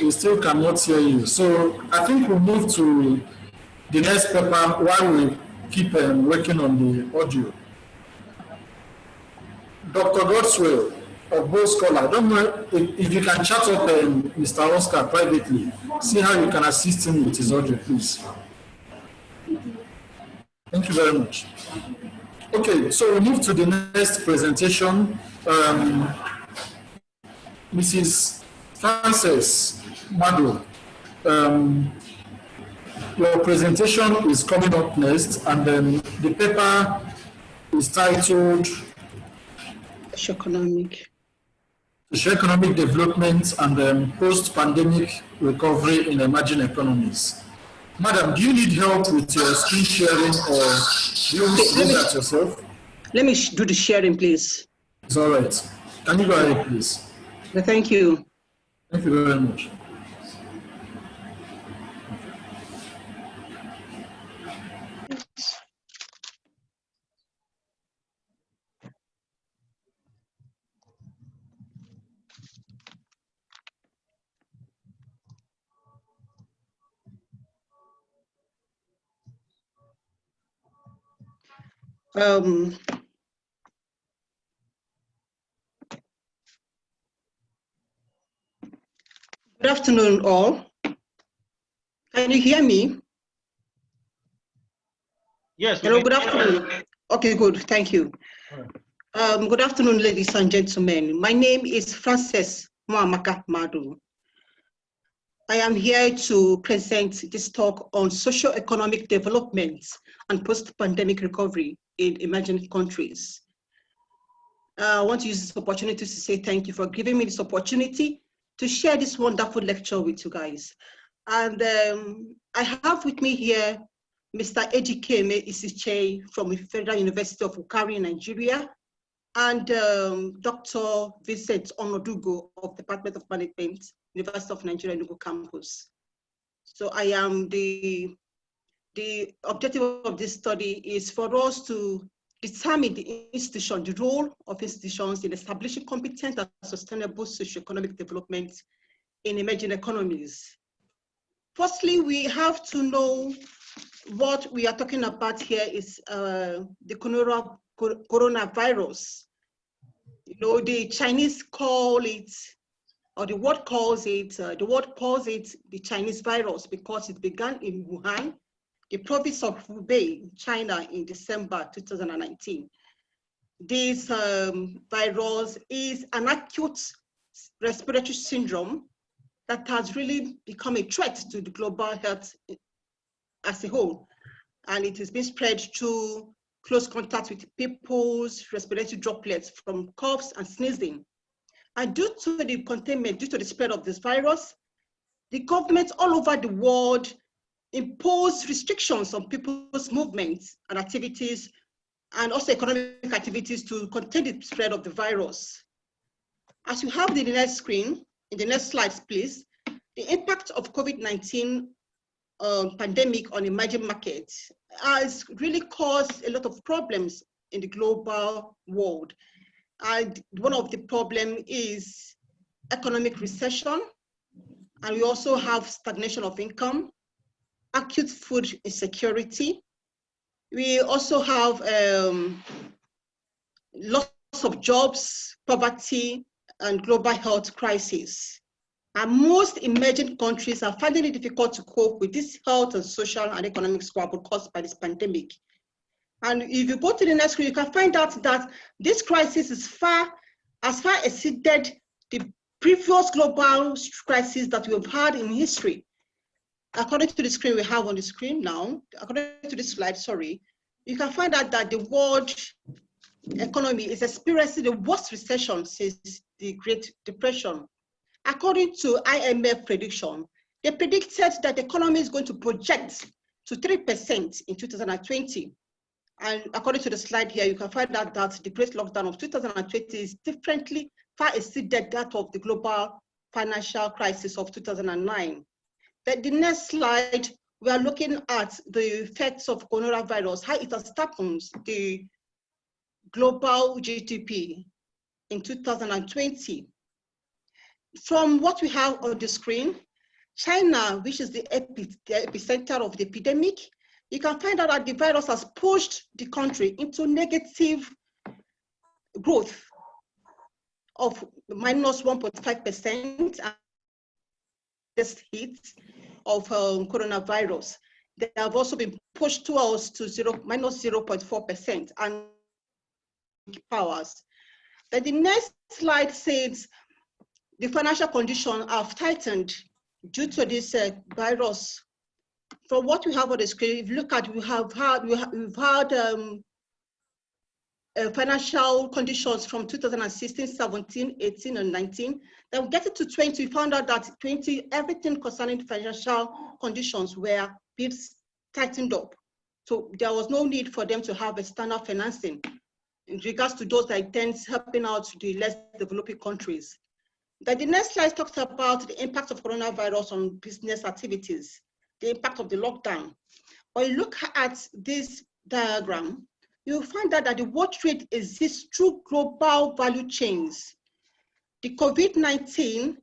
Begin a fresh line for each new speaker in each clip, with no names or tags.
We still cannot hear you. So I think we'll move to the next paper while we keep working on the audio. Dr. Godswell of Bo Scholar, I don't know if you can chat up Mr. Oscar privately, see how you can assist him with his audio, please. Thank you very much. Okay, so we move to the next presentation. Mrs. Frances Mado, your presentation is coming up next, and then the paper is titled Socio-economic Development and Post-Pandemic Recovery in Emerging Economies. Madam, do you need help with your screen sharing, or do you want to do that yourself?
Let me do the sharing, please.
It's all right. Can you go ahead, please?
Thank you.
Thank you very much.
Good afternoon, all. Can you hear me?
Yes.
Hello, good afternoon. Okay, good, thank you. Good afternoon, ladies and gentlemen. My name is Frances Mwamaka Madu. I am here to present this talk on socio-economic development and post-pandemic recovery in emerging countries. I want to use this opportunity to say thank you for giving me this opportunity to share this wonderful lecture with you guys. And I have with me here Mr. Ejikeme Isiche from the Federal University of Ukari, Nigeria, and Dr. Vincent Onodugo of the Department of Management, University of Nigeria, Enugu campus. So I am the objective of this study is for us to determine the institution, the role of institutions in establishing competent and sustainable socioeconomic development in emerging economies. Firstly, we have to know what we are talking about here is the coronavirus. You know, the Chinese call it, or the world calls it the Chinese virus because it began in Wuhan, the province of Hubei, China, in December 2019. This virus is an acute respiratory syndrome that has really become a threat to the global health as a whole. And it has been spread through close contact with people's respiratory droplets from coughs and sneezing. And due to the containment, due to the spread of this virus, the governments all over the world impose restrictions on people's movements and activities, and also economic activities to contain the spread of the virus. As you have in the next screen, in the next slides, please, the impact of COVID-19 pandemic on emerging markets has really caused a lot of problems in the global world. And one of the problems is economic recession, and we also have stagnation of income, acute food insecurity. We also have loss of jobs, poverty, and global health crisis. And most emerging countries are finding it difficult to cope with this health and social and economic squabble caused by this pandemic. And if you go to the next screen, you can find out that this crisis is far exceeded the previous global crisis that we've had in history. According to the screen we have on the screen now, according to this slide, sorry, you can find out that the world economy is experiencing the worst recession since the Great Depression. According to IMF prediction, they predicted that the economy is going to project to 3% in 2020. And according to the slide here, you can find out that the Great Lockdown of 2020 is differently far exceeded that of the global financial crisis of 2009. Then the next slide, we are looking at the effects of coronavirus, how it has dampened the global GDP. in 2020. From what we have on the screen, China, which is the epicenter of the epidemic, you can find out that the virus has pushed the country into negative growth of minus 1.5%, and this hit of coronavirus. They have also been pushed towards to minus 0.4% and powers. Then the next slide says the financial conditions have tightened due to this virus. From what we have on the screen, if you look at, we've had financial conditions from 2016, 17, 18, and 19. Then we get it to 20, we found out that 20, everything concerning financial conditions were tightened up. So there was no need for them to have external financing in regards to those that intend helping out the less developing countries. Then the next slide talks about the impact of coronavirus on business activities, the impact of the lockdown. When you look at this diagram, you'll find out that the world trade exists through global value chains. The COVID-19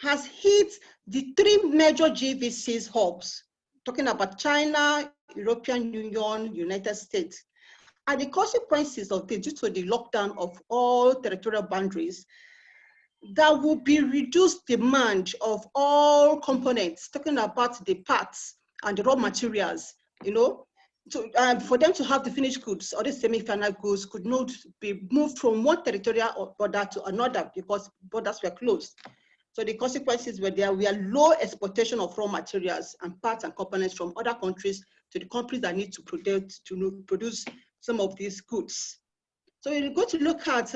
has hit the three major GVCs hubs, talking about China, European Union, United States. And the consequences of this, due to the lockdown of all territorial boundaries, there will be reduced demand of all components, talking about the parts and the raw materials, for them to have the finished goods or the semi-final goods could not be moved from one territorial border to another because borders were closed. So the consequences were there were low exportation of raw materials and parts and components from other countries to the countries that need to produce some of these goods. So we're going to look at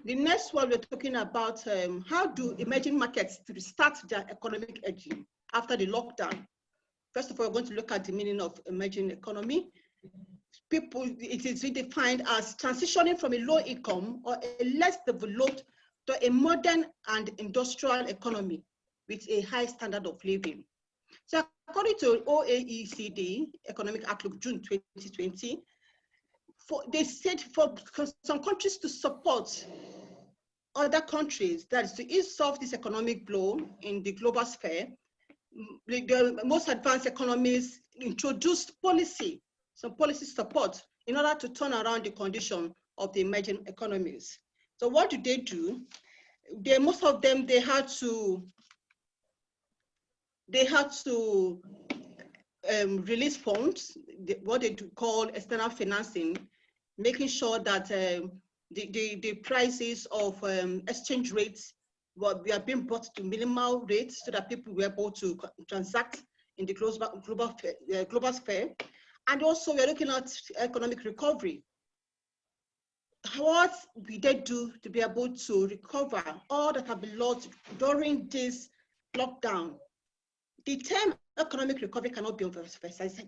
the next one. We're talking about how do emerging markets restart their economic engine after the lockdown. First of all, we're going to look at the meaning of emerging economy. It is redefined as transitioning from a low income or a less developed to a modern and industrial economy with a high standard of living. So according to OECD Economic Outlook June 2020, they said for some countries to support other countries, that is to ease off this economic blow in the global sphere, the most advanced economies introduced some policy support in order to turn around the condition of the emerging economies. So what do? Most of them, they had to release funds, what they call external financing, making sure that the prices of exchange rates were being brought to minimal rates so that people were able to transact in the global sphere. And also we're looking at economic recovery. What we did do to be able to recover all that have been lost during this lockdown? The term economic recovery cannot be overemphasized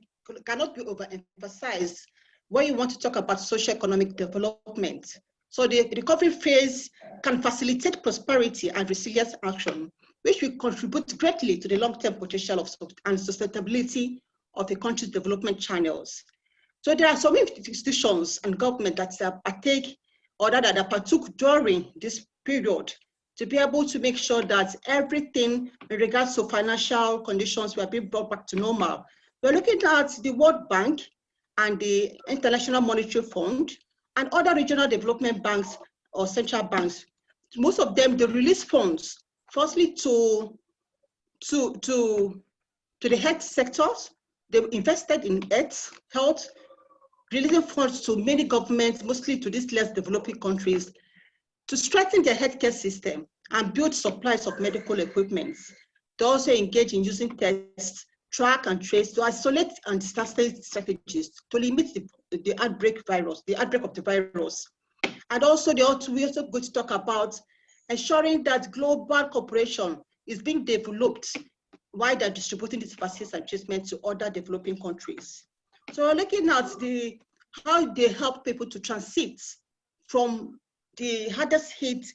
when you want to talk about socio-economic development. So the recovery phase can facilitate prosperity and resilience action, which will contribute greatly to the long-term potential and sustainability of the country's development channels. So there are some institutions and government that partook during this period to be able to make sure that everything in regards to financial conditions were being brought back to normal. We're looking at the World Bank and the International Monetary Fund and other regional development banks or central banks. Most of them, they release funds, firstly to the health sectors. They invested in health, releasing funds to many governments, mostly to these less developing countries, to strengthen their healthcare system and build supplies of medical equipment. They also engage in using tests, track and trace to isolate and disaster strategies to limit the outbreak of the virus. And also we also going to talk about ensuring that global cooperation is being developed while they're distributing these vaccines and treatments to other developing countries. So we're looking at how they help people to transit from the hardest hit,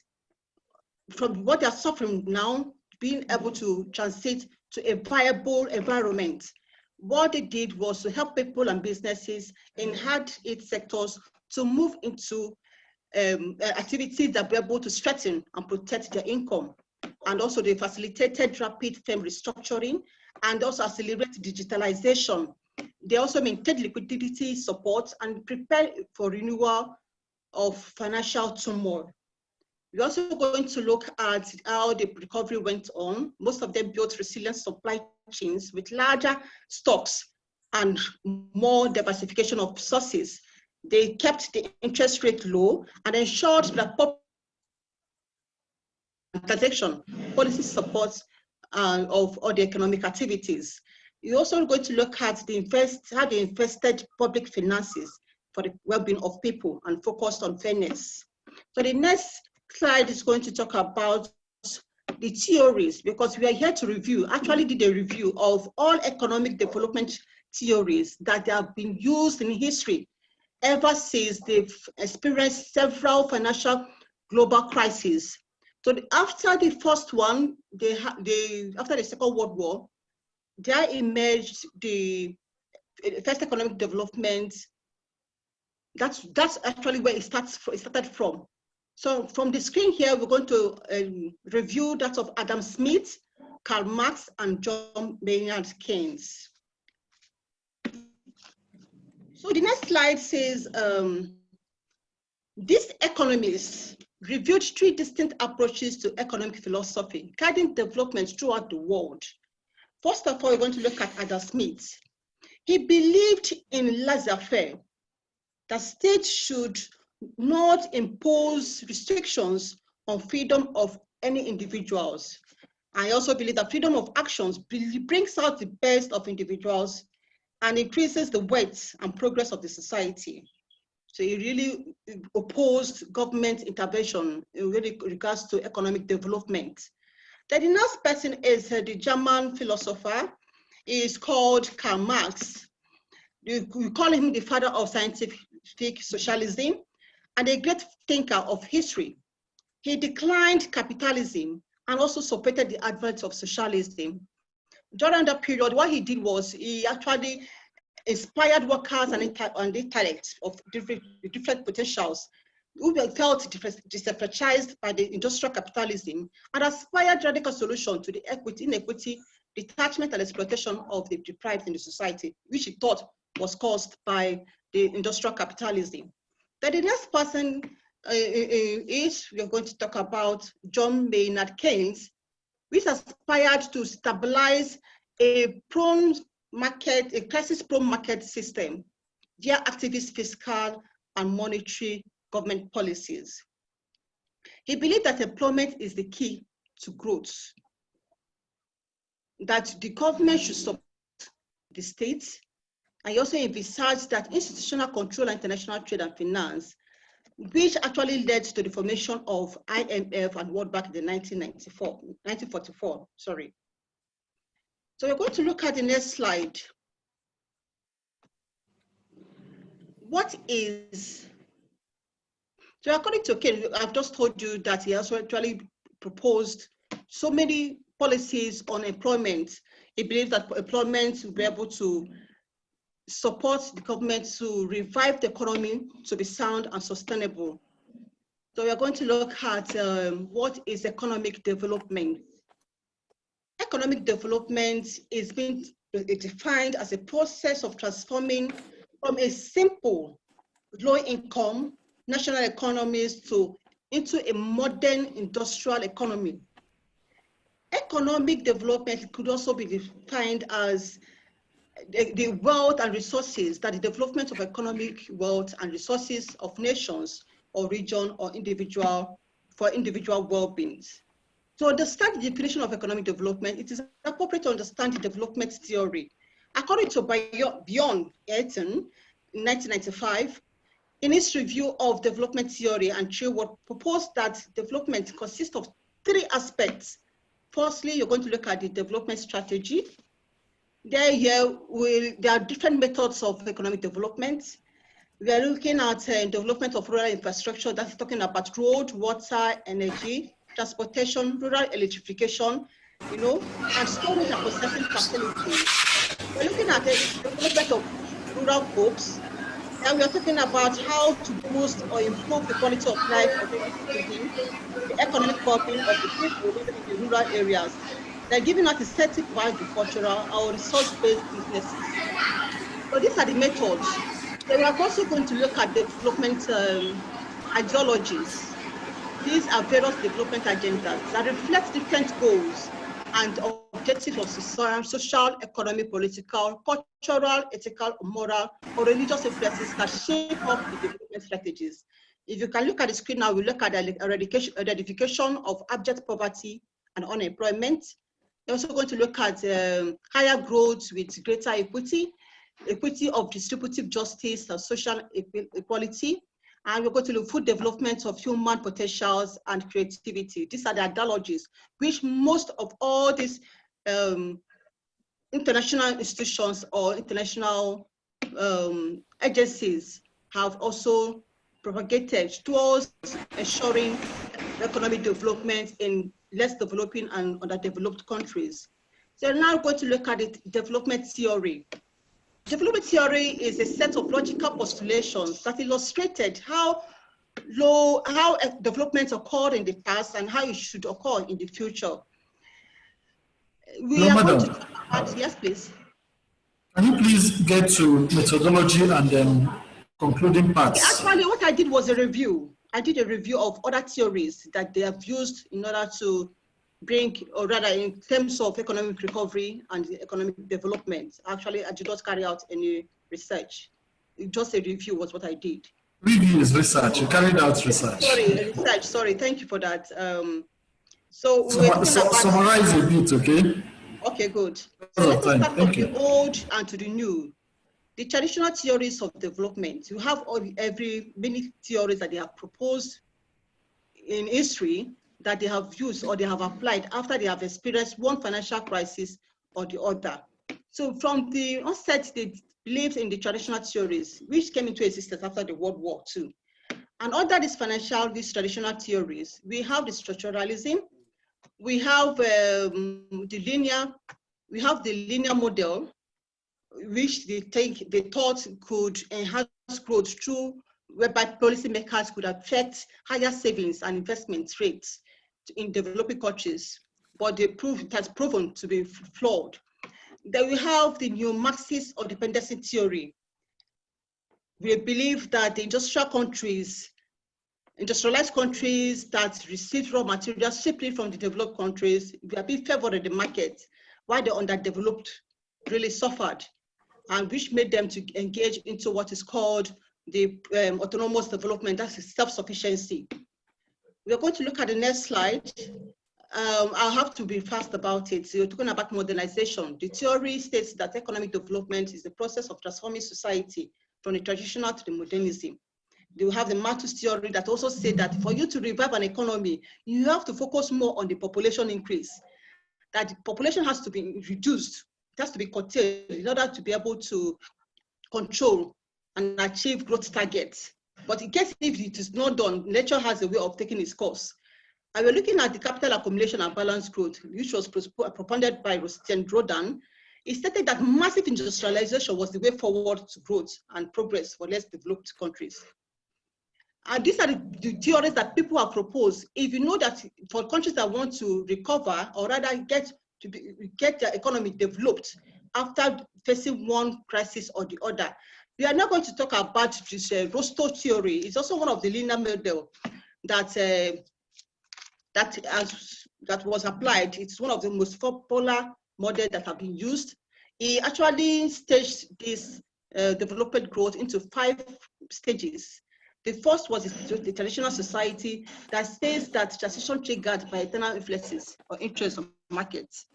from what they're suffering now, being able to transit to a viable environment. What they did was to help people and businesses in hard hit sectors to move into activities that were able to strengthen and protect their income. And also they facilitated rapid firm restructuring and also accelerate digitalization. They also maintained liquidity support and prepared for renewal of financial turmoil. We're also going to look at how the recovery went on. Most of them built resilient supply chains with larger stocks and more diversification of sources. They kept the interest rate low and ensured that transaction policy supports of all the economic activities. You're also going to look at how they invested public finances for the well-being of people and focused on fairness. So the next slide is going to talk about the theories, because we are here to review, actually did a review of all economic development theories that have been used in history ever since they've experienced several financial global crises. So after the first one, after the Second World War, there emerged the first economic development. That's actually where it started from. So from the screen here, we're going to review that of Adam Smith, Karl Marx, and John Maynard Keynes. So the next slide says, these economists reviewed three distinct approaches to economic philosophy, guiding development throughout the world. First of all, we're going to look at Adam Smith. He believed in laissez-faire, that states should not impose restrictions on freedom of any individuals. I also believe that freedom of actions brings out the best of individuals and increases the weight and progress of the society. So he really opposed government intervention in regards to economic development. Then the next person is the German philosopher. He is called Karl Marx. We call him the father of scientific socialism and a great thinker of history. He declined capitalism and also supported the advent of socialism. During that period, what he did was he actually inspired workers and intellect of different potentials who felt disenfranchised by the industrial capitalism and aspired radical solution to the inequity, detachment, and exploitation of the deprived in the society, which he thought was caused by the industrial capitalism. Then the next person we are going to talk about John Maynard Keynes, which aspired to stabilize a crisis-prone market system via activist fiscal and monetary government policies. He believed that employment is the key to growth, that the government should support the state, and he also envisaged that institutional control and international trade and finance, which actually led to the formation of IMF and World Bank in 1944. Sorry. So we're going to look at the next slide. What is, so according to Keynes, I've just told you that he also actually proposed so many policies on employment. He believed that employment will be able to support the government to revive the economy to be sound and sustainable. So we are going to look at what is economic development. Economic development is being defined as a process of transforming from a simple low-income national economies into a modern industrial economy. Economic development could also be defined as the wealth and resources, that the development of economic wealth and resources of nations or region or individual well-being. To understand the definition of economic development, it is appropriate to understand the development theory. According to Bjorn Eaton in 1995, in his review of development theory and Trewood, proposed that development consists of three aspects. Firstly, you're going to look at the development strategy. There are different methods of economic development. We are looking at development of rural infrastructure, that's talking about road, water, energy, transportation, rural electrification, and storage and processing facilities. We're looking at the development of rural hopes, And we are talking about how to boost or improve the quality of life of every citizen, the economic well-being of the people living in the rural areas. They're giving us aesthetic of agricultural or resource-based businesses. So these are the methods. Then we are also going to look at development ideologies. These are various development agendas that reflect different goals and objectives of social, economic, political, cultural, ethical, moral, or religious influences that shape up the development strategies. If you can look at the screen now, we look at the eradication of abject poverty and unemployment. We're also going to look at higher growth with greater equity, equity of distributive justice and social equality. And we're going to look at food development of human potentials and creativity. These are the ideologies which most of all these international institutions or international agencies have also propagated towards ensuring economic development in less developing and underdeveloped countries. So we're now going to look at the development theory. Development theory is a set of logical postulations that illustrated how development occurred in the past and how it should occur in the future. We
Hello,
are going to
madam.
talk about, yes, please.
Can you please get to methodology and concluding
Okay,
parts?
actually, what I did was a review. I did a review of other theories that they have used in order to bring, or rather in terms of economic recovery and economic development. Actually, I did not carry out any research. Just a review was what I did.
Review is research. You carried out research.
Sorry, research, sorry, thank you for that. So we're talking about,
Summarize a bit, okay?
okay, good. So let us start from the old and to the new. The traditional theories of development, you have many theories that they have proposed in history that they have used or they have applied after they have experienced one financial crisis or the other. So from the onset, they believed in the traditional theories, which came into existence after the World War II. And under these traditional theories, we have the structuralism, we have the linear model, which they thought could enhance growth through whereby policymakers could affect higher savings and investment rates in developing countries, but it has proven to be flawed. Then we have the neo-Marxist or dependency theory. We believe that the industrialized countries that receive raw materials cheaply from the developed countries were being favored in the market, while the underdeveloped really suffered, and which made them to engage into what is called the autonomous development, that's self-sufficiency. We're going to look at the next slide. I'll have to be fast about it. So you're talking about modernization. The theory states that economic development is the process of transforming society from the traditional to the modernism. You have the Malthus theory that also said that for you to revive an economy, you have to focus more on the population increase, that the population has to be reduced, it has to be curtailed in order to be able to control and achieve growth targets. But it gets, if it is not done, nature has a way of taking its course. And we're looking at the capital accumulation and balanced growth, which was propounded by Rostand Rodan. It stated that massive industrialization was the way forward to growth and progress for less developed countries. And these are the theories that people have proposed. If you know that for countries that want to recover or rather get their economy developed after facing one crisis or the other, we are not going to talk about this Rostow theory. It's also one of the linear model that was applied. It's one of the most popular models that have been used. He actually staged this development growth into 5 stages. The first was the traditional society that says that transition triggered by external influences or interests of markets.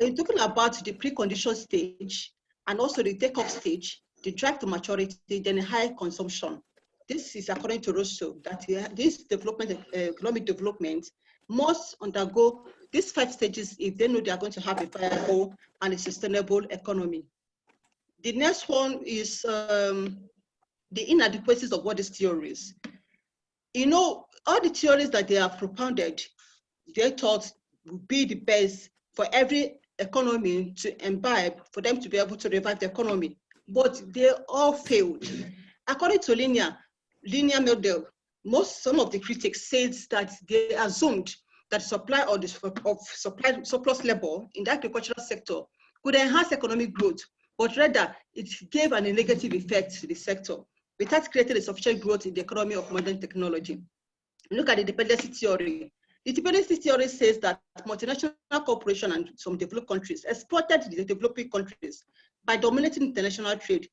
They're talking about the precondition stage and also the take-off stage, the drive to maturity, then high consumption. This is according to Rousseau, that this development, economic development, must undergo these 5 stages if they know they are going to have a viable and a sustainable economy. The next one is the inadequacies of what these theories. You know, all the theories that they have propounded, they thought would be the best for every economy to imbibe, for them to be able to revive the economy, but they all failed. According to linear model, some of the critics said that they assumed that supply of supply surplus labor in the agricultural sector could enhance economic growth, but rather it gave a negative effect to the sector without creating a sufficient growth in the economy of modern technology. Look at the dependency theory. The dependency theory says that multinational corporations and some developed countries exploited the developing countries by dominating international trade.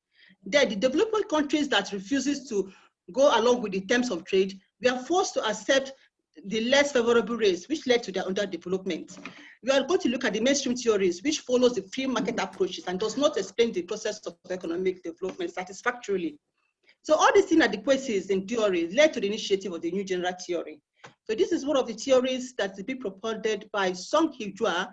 Then the developing countries that refuses to go along with the terms of trade, we are forced to accept the less favorable rates, which led to their underdevelopment. We are going to look at the mainstream theories, which follows the free market approaches and does not explain the process of economic development satisfactorily. So all these inadequacies in theory led to the initiative of the new general theory. So this is one of the theories that is being propounded by Song Hee-jua.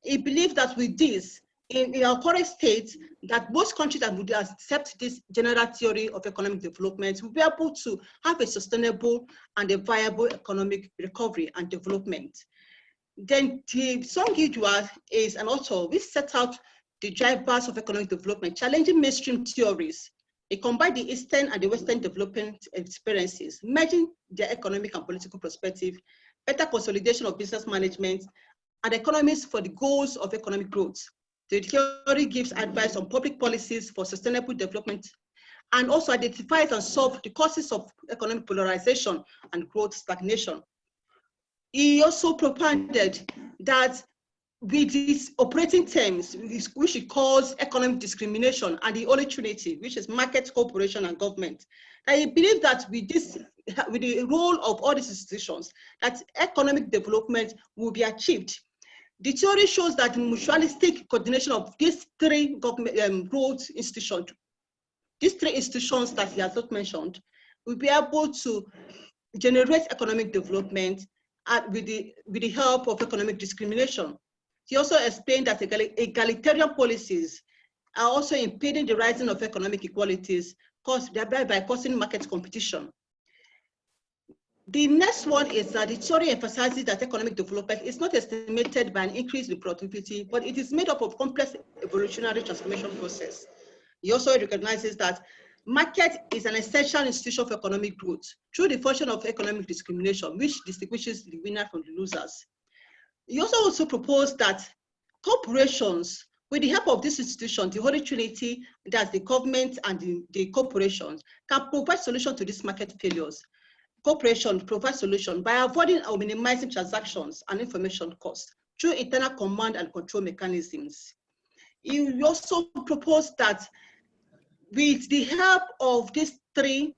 He believed that with this, in our current state, that most countries that would accept this general theory of economic development will be able to have a sustainable and a viable economic recovery and development. Then Song Hee-jua is an author which set out the drivers of economic development, challenging mainstream theories. It combined the Eastern and the Western development experiences, merging their economic and political perspective, better consolidation of business management, and economies for the goals of economic growth. The theory gives advice on public policies for sustainable development and also identifies and solves the causes of economic polarization and growth stagnation. He also propounded that with these operating terms, which he calls economic discrimination, and the Holy Trinity, which is market, corporation, and government, I believe that with the role of all these institutions, that economic development will be achieved. The theory shows that mutualistic coordination of these three government growth institutions, these three institutions that he has not mentioned, will be able to generate economic development with the help of economic discrimination. He also explained that egalitarian policies are also impeding the rising of economic inequalities, thereby by causing market competition. The next one is that the theory emphasizes that economic development is not estimated by an increase in productivity, but it is made up of complex evolutionary transformation process. He also recognizes that market is an essential institution for economic growth through the function of economic discrimination, which distinguishes the winner from the losers. He also proposed that corporations, with the help of this institution, the Holy Trinity, that's the government and the corporations, can provide solutions to these market failures. Corporations provide solutions by avoiding or minimizing transactions and information costs through internal command and control mechanisms. He also proposed that with the help of these three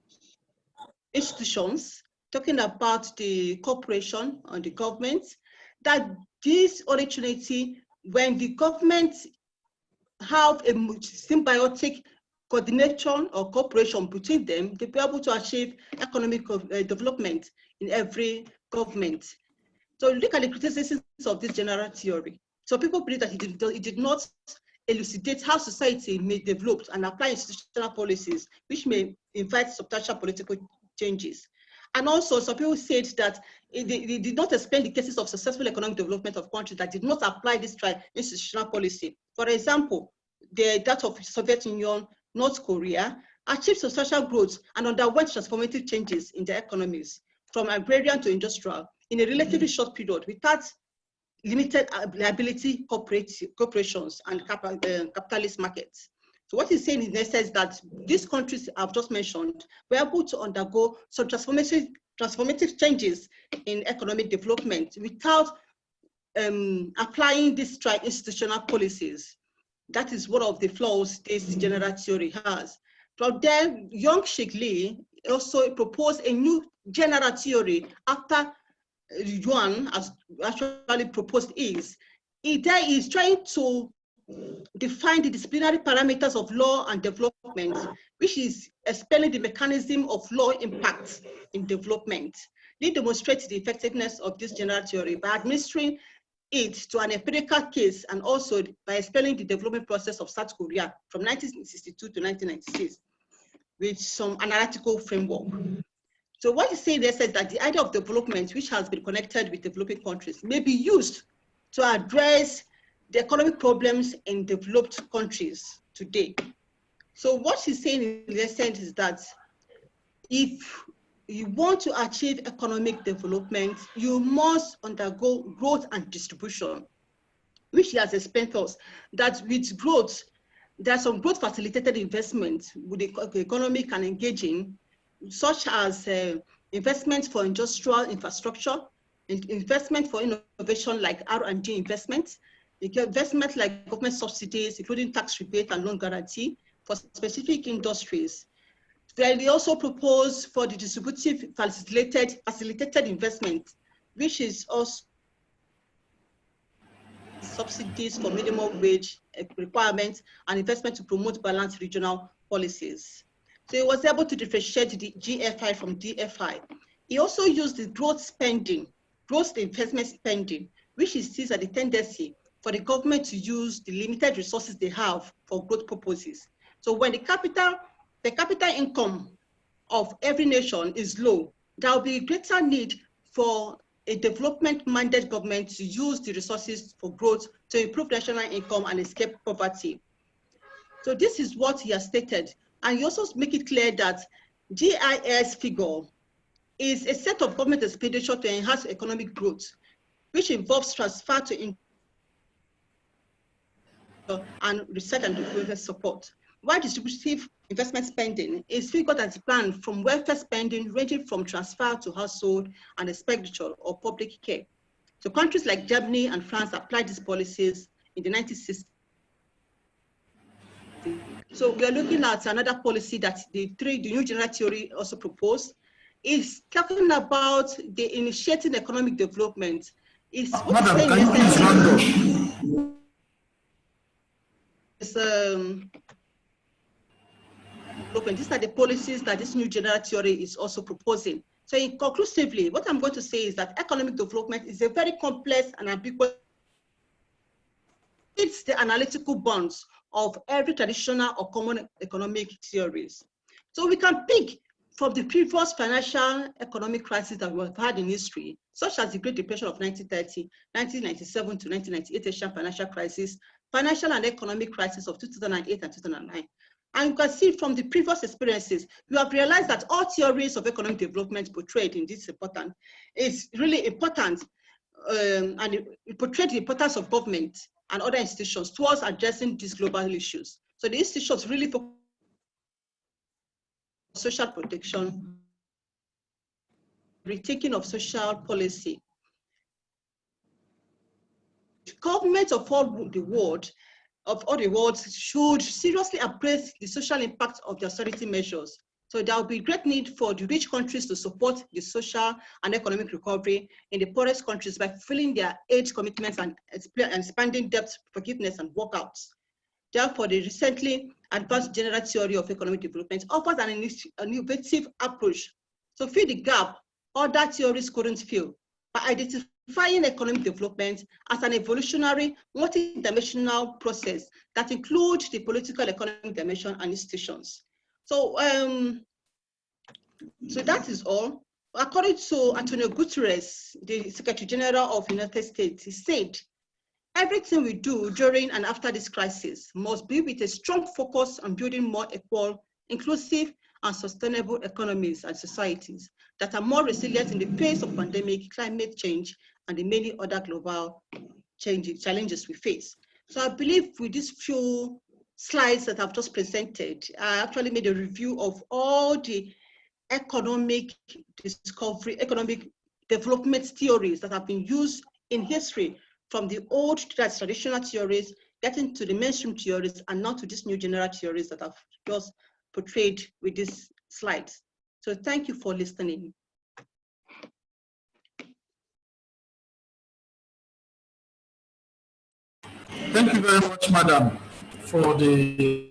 institutions, talking about the corporation and the government, that this Holy Trinity, when the government have a symbiotic coordination or cooperation between them, they'll be able to achieve economic development in every government. So look at the criticisms of this general theory. So people believe that it did not elucidate how society may develop and apply institutional policies, which may invite substantial political changes. And also, some people said that they did not explain the cases of successful economic development of countries that did not apply this institutional policy. For example, that of the Soviet Union, North Korea, achieved substantial growth and underwent transformative changes in their economies, from agrarian to industrial, in a relatively short period without limited liability corporations and capitalist markets. So what he's saying in essence is that these countries I've just mentioned were able to undergo some transformative changes in economic development without applying these institutional policies. That is one of the flaws this general theory has. From there, Young Shik Lee also proposed a new general theory after Yuan has actually proposed his. He is trying to define the disciplinary parameters of law and development, which is explaining the mechanism of law impact in development. They demonstrate the effectiveness of this general theory by administering it to an empirical case and also by explaining the development process of South Korea from 1962 to 1996 with some analytical framework. So what he's saying there says that the idea of development, which has been connected with developing countries, may be used to address the economic problems in developed countries today. So what he's saying in essence is that if you want to achieve economic development, you must undergo growth and distribution, which he has explained to us, that with growth, there are some growth facilitated investments with the economy can engage in, such as investment for industrial infrastructure, investment for innovation like R&D investment, investment like government subsidies, including tax rebate and loan guarantee for specific industries. They also propose for the distributive facilitated investment, which is also subsidies for minimum wage requirements and investment to promote balanced regional policies. So he was able to differentiate the GFI from DFI. He also used the growth spending, growth investment spending, which he sees as the tendency for the government to use the limited resources they have for growth purposes. So when the capital income of every nation is low, there will be a greater need for a development-minded government to use the resources for growth to improve national income and escape poverty. So this is what he has stated. And he also make it clear that GIS figure is a set of government expenditure to enhance economic growth, which involves transfer to and research and development support. While distributive investment spending is figured as planned from welfare spending ranging from transfer to household and expenditure or public care. So countries like Germany and France applied these policies in the 1960s. So we are looking at another policy that the new general theory also proposed. Is talking about the initiating economic development.
Madam, can you please round up?
These are the policies that this new general theory is also proposing. So conclusively, what I'm going to say is that economic development is a very complex and ambiguous. It's the analytical bonds of every traditional or common economic theories. So we can pick from the previous financial economic crisis that we've had in history, such as the Great Depression of 1930, 1997 to 1998 Asian financial crisis, financial and economic crisis of 2008 and 2009. And you can see from the previous experiences, you have realized that all theories of economic development portrayed in this important is really important, and it portrayed the importance of government and other institutions towards addressing these global issues. So the institutions really focus on social protection, rethinking of social policy. Governments of all the world should seriously embrace the social impact of the austerity measures. So there will be great need for the rich countries to support the social and economic recovery in the poorest countries by fulfilling their aid commitments and expanding debt forgiveness and workouts. Therefore, the recently advanced general theory of economic development offers an innovative approach to fill the gap other theories couldn't fill by identifying economic development as an evolutionary, multi-dimensional process that includes the political economic dimension and institutions. So, so that is all. According to Antonio Guterres, the Secretary General of the United States, he said, everything we do during and after this crisis must be with a strong focus on building more equal, inclusive, and sustainable economies and societies that are more resilient in the face of pandemic, climate change, and the many other global challenges we face. So I believe with these few slides that I've just presented, I actually made a review of all the economic discovery, economic development theories that have been used in history, from the old traditional theories, getting to the mainstream theories, and now to these new general theories that I've just portrayed with these slides. So thank you for listening.
Thank you very much, Madam, for the